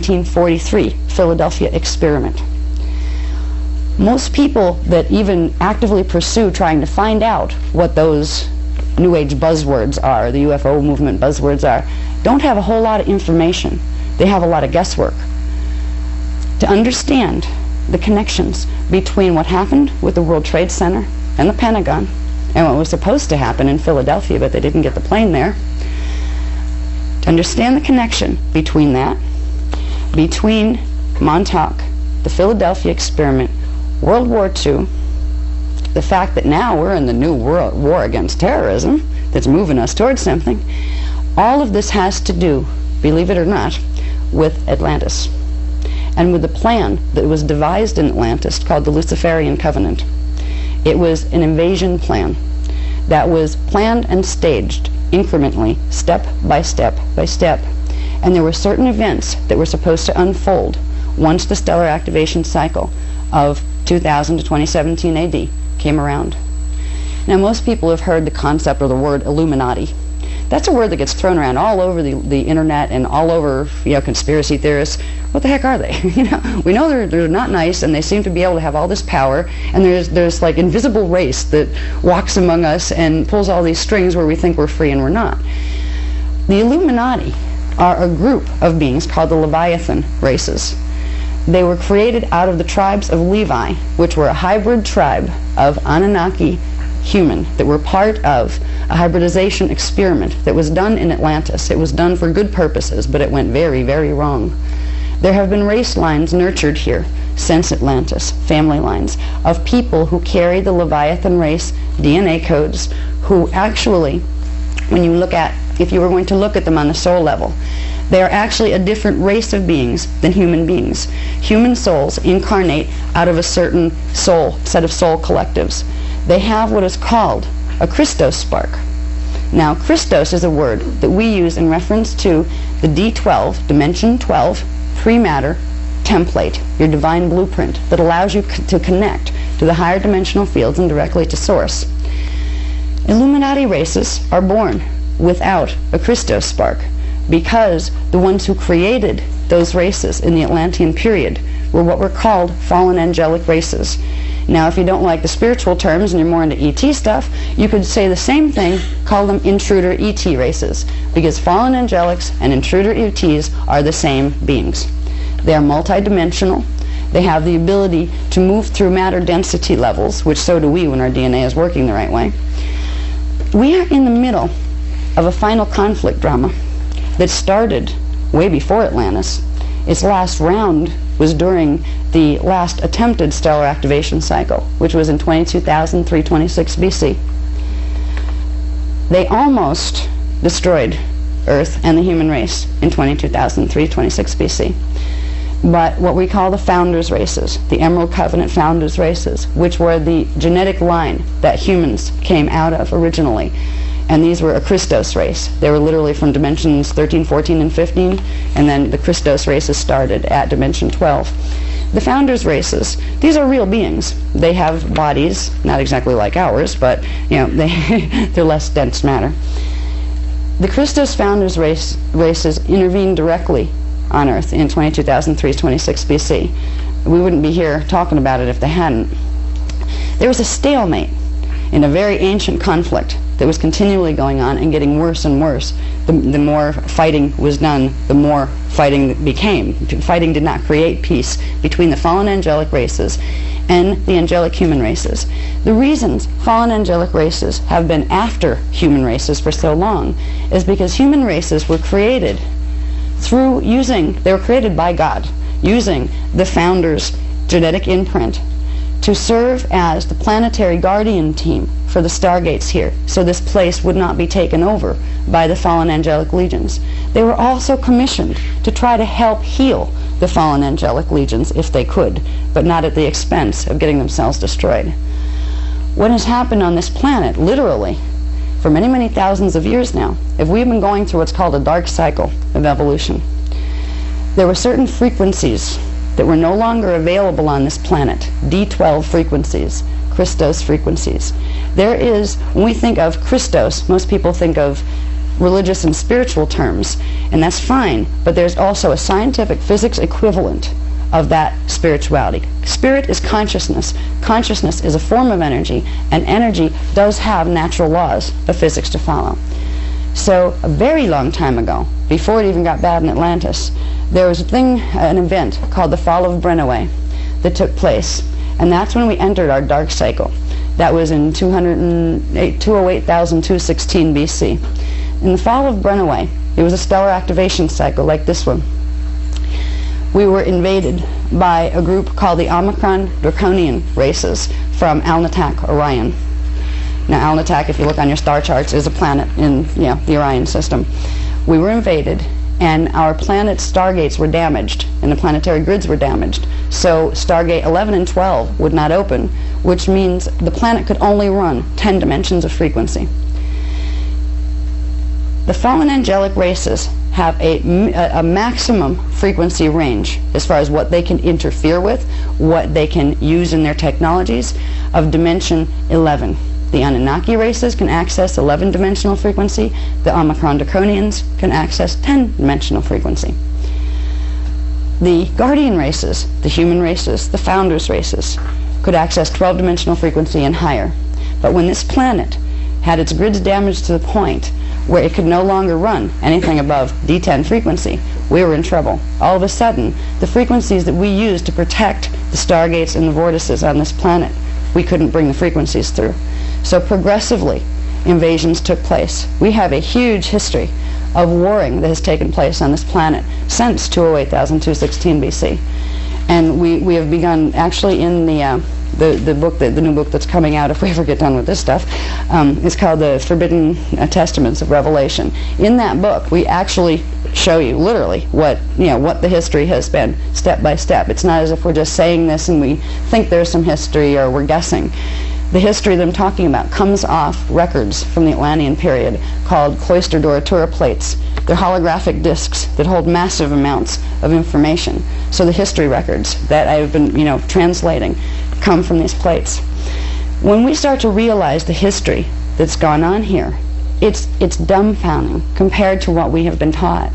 1943 Philadelphia experiment. Most people that even actively pursue trying to find out what those New Age buzzwords are, the UFO movement buzzwords are, don't have a whole lot of information. They have a lot of guesswork. To understand the connections between what happened with the World Trade Center and the Pentagon and what was supposed to happen in Philadelphia, but they didn't get the plane there, to understand the connection between that, between Montauk, the Philadelphia experiment, World War II, the fact that now we're in the new world war against terrorism that's moving us towards something, all of this has to do, believe it or not, with Atlantis and with the plan that was devised in Atlantis called the Luciferian Covenant. It was an invasion plan that was planned and staged incrementally, step by step by step, and there were certain events that were supposed to unfold once the stellar activation cycle of 2000 to 2017 AD came around. Now, most people have heard the concept or the word Illuminati. That's a word that gets thrown around all over the internet and all over, conspiracy theorists. What the heck are they? We know they're not nice, and they seem to be able to have all this power, and there's like invisible race that walks among us and pulls all these strings where we think we're free and we're not. The Illuminati are a group of beings called the Leviathan races. They were created out of the tribes of Levi, which were a hybrid tribe of Anunnaki human that were part of a hybridization experiment that was done in Atlantis. It was done for good purposes, but it went very, very wrong. There have been race lines nurtured here since Atlantis, family lines, of people who carry the Leviathan race DNA codes, who actually, when you look at, if you were going to look at them on the soul level, they are actually a different race of beings than human beings. Human souls incarnate out of a certain set of soul collectives. They have what is called a Christos spark. Now, Christos is a word that we use in reference to the D12, dimension 12, pre-matter template, your divine blueprint that allows you to connect to the higher dimensional fields and directly to source. Illuminati races are born without a Christos spark, because the ones who created those races in the Atlantean period were what were called fallen angelic races. Now, if you don't like the spiritual terms and you're more into ET stuff, you could say the same thing, call them intruder ET races, because fallen angelics and intruder ETs are the same beings. They are multidimensional. They have the ability to move through matter density levels, which so do we when our DNA is working the right way. We are in the middle of a final conflict drama that started way before Atlantis. Its last round was during the last attempted stellar activation cycle, which was in 22,326 BC. They almost destroyed Earth and the human race in 22,326 BC. But what we call the founders races, the Emerald Covenant founders races, which were the genetic line that humans came out of originally, and these were a Christos race. They were literally from dimensions 13, 14, and 15, and then the Christos races started at dimension 12. The founders races, these are real beings. They have bodies, not exactly like ours, but they're less dense matter. The Christos founders races intervened directly on Earth in 22,326 BC. We wouldn't be here talking about it if they hadn't. There was a stalemate in a very ancient conflict that was continually going on and getting worse and worse. The more fighting was done, the more fighting became. Fighting did not create peace between the fallen angelic races and the angelic human races. The reasons fallen angelic races have been after human races for so long is because human races were created they were created by God, using the founder's genetic imprint to serve as the planetary guardian team for the stargates here, so this place would not be taken over by the fallen angelic legions. They were also commissioned to try to help heal the fallen angelic legions if they could, but not at the expense of getting themselves destroyed. What has happened on this planet, literally, for many, many thousands of years now, if we've been going through what's called a dark cycle of evolution, there were certain frequencies that were no longer available on this planet, D12 frequencies, Christos frequencies. There is, when we think of Christos, most people think of religious and spiritual terms, and that's fine, but there's also a scientific physics equivalent of that spirituality. Spirit is consciousness. Consciousness is a form of energy, and energy does have natural laws of physics to follow. So a very long time ago, before it even got bad in Atlantis, there was an event called the Fall of Brennaway that took place, and that's when we entered our dark cycle. That was in 208,216 BC. In the Fall of Brennaway, it was a stellar activation cycle like this one. We were invaded by a group called the Omicron Draconian races from Alnitak, Orion. Now, Alnitak, if you look on your star charts, is a planet in the Orion system. We were invaded, and our planet's stargates were damaged, and the planetary grids were damaged. So Stargate 11 and 12 would not open, which means the planet could only run 10 dimensions of frequency. The fallen angelic races have a maximum frequency range as far as what they can interfere with, what they can use in their technologies, of dimension 11. The Anunnaki races can access 11-dimensional frequency. The Omicron Draconians can access 10-dimensional frequency. The Guardian races, the human races, the Founders races, could access 12-dimensional frequency and higher. But when this planet had its grids damaged to the point where it could no longer run anything above D10 frequency, we were in trouble. All of a sudden, the frequencies that we used to protect the stargates and the vortices on this planet, we couldn't bring the frequencies through. So progressively, invasions took place. We have a huge history of warring that has taken place on this planet since 208,216 BC. And we have begun, actually, in the book, the new book that's coming out, if we ever get done with this stuff, is called The Forbidden Testaments of Revelation. In that book, we actually show you literally what the history has been, step by step. It's not as if we're just saying this and we think there's some history or we're guessing. The history that I'm talking about comes off records from the Atlantean period called cloister doratura plates. They're holographic discs that hold massive amounts of information. So the history records that I've been translating come from these plates. When we start to realize the history that's gone on here, it's dumbfounding compared to what we have been taught.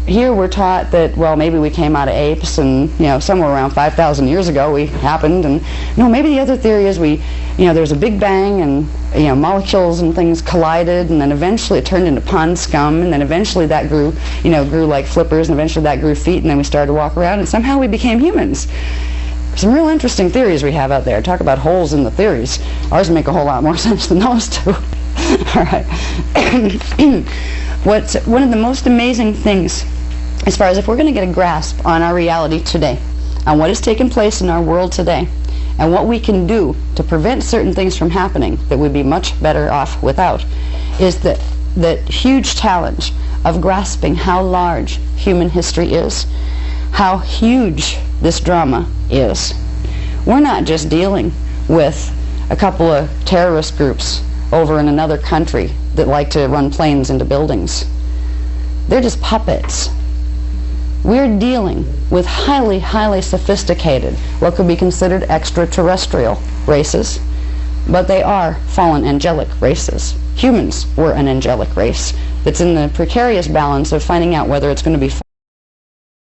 Here we're taught that, well, maybe we came out of apes, and somewhere around 5,000 years ago we happened, and maybe the other theory is there's a big bang, and molecules and things collided, and then eventually it turned into pond scum, and then eventually that grew like flippers, and eventually that grew feet, and then we started to walk around, and somehow we became humans. Some real interesting theories we have out there. Talk about holes in the theories. Ours make a whole lot more sense than those two. All right. What's one of the most amazing things, as far as if we're going to get a grasp on our reality today, on what has taken place in our world today, and what we can do to prevent certain things from happening that we'd be much better off without, is the huge challenge of grasping how large human history is, how huge this drama is. We're not just dealing with a couple of terrorist groups over in another country that like to run planes into buildings. They're just puppets. We're dealing with highly, highly sophisticated, what could be considered extraterrestrial races, but they are fallen angelic races. Humans were an angelic race that's in the precarious balance of finding out whether it's going to be